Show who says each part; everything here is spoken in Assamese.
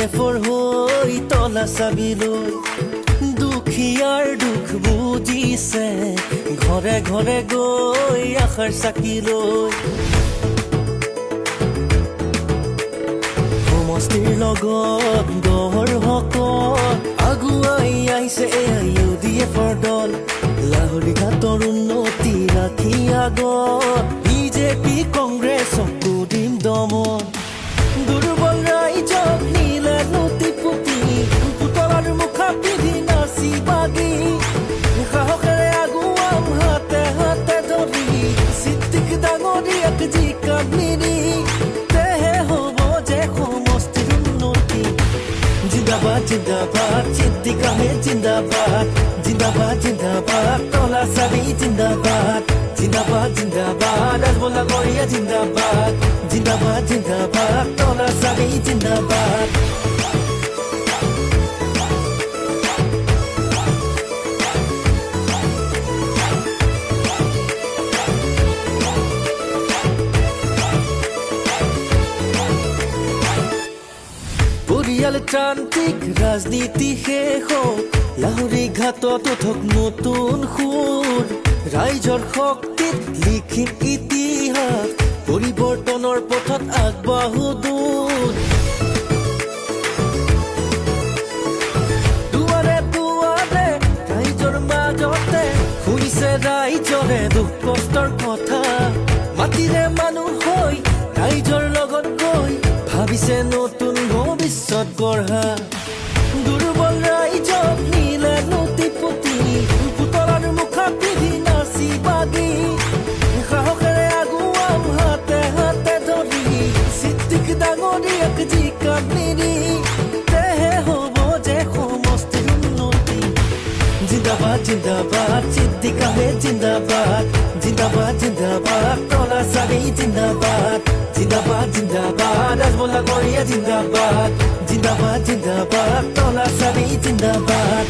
Speaker 1: UDF-ৰ হৈ তলা চাবি লৈ দুখীয়াৰ দুখ বুজিছে ঘৰে ঘৰে গৈ আশাৰ চাকি লৈ সমষ্টিৰ লগত গঢ় হকত আগুৱাই আহিছে UDF-ৰ দল লাহৰি ঘাটৰ উন্নতি ৰাখি আগত বিজেপি কংগ্ৰেছক দিম দমন দুৰ্বল ৰাইজক নীলে নতি পুতি পুতলাৰ মুখা পিন্ধি নাচি বাগি সাহসেৰে আগুৱাম হাতে হাতে ধৰি চিদ্দিক ডাঙৰীয়াক জিকাত নিদি তেহে হ'ব যে সমষ্টিৰ উন্নতি জিন্দাবাদ জিন্দাবাদ চিদ্দিক আহমেদ জিন্দাবাদ জিন্দাবাদ জিন্দাবাদ তলা চাবি জিন্দাবাদ জিন্দাবাদ জিন্দাবাদ আজমলা গৰিয়া জিন্দাবাদ জিন্দাবাদ জিন্দাবাদ তলা চাবি জিন্দাবাদ পৰিয়ালতান্ত্ৰিক ৰাজনীতি শেষ হওক লাহৰি ঘাটত উঠক নতুন সুৰ ৰাইজৰ শক্তিত লিখিম ইতিহাস পৰিৱৰ্তনৰ পথত আগবাঢ়ো দূৰ দুৱাৰে দুৱাৰে ৰাইজৰ মাজতে শুনিছে ৰাইজৰে দুখ কষ্টৰ কথা মাটিৰে মানুহ হৈ ৰাইজৰ লগত গৈ ভাবিছে নতুন ভৱিষ্যত গঢ়া দুৰ্বল ৰাইজক নীলে নতি পুতি পুতলাৰ মুখা পিন্ধি নাচি বাগি সাহসেৰে আগুৱাম হাতে হাতে ধৰি চিদ্দিক ডাঙৰীয়াক জিকাত নিদি তেহে হ'ব যে সমষ্টিৰ উন্নতি জিন্দাবাদ জিন্দাবাদ চিদ্দিক আহমেদ জিন্দাবাদ জিন্দাবাদ জিন্দাবাদ তলা চাবি জিন্দাবাদ জিন্দাবাদ জিন্দাবাদ আজমলা গৰিয়া জিন্দাবাদ জিন্দাবাদ জিন্দাবাদ তলা চাবি জিন্দাবাদ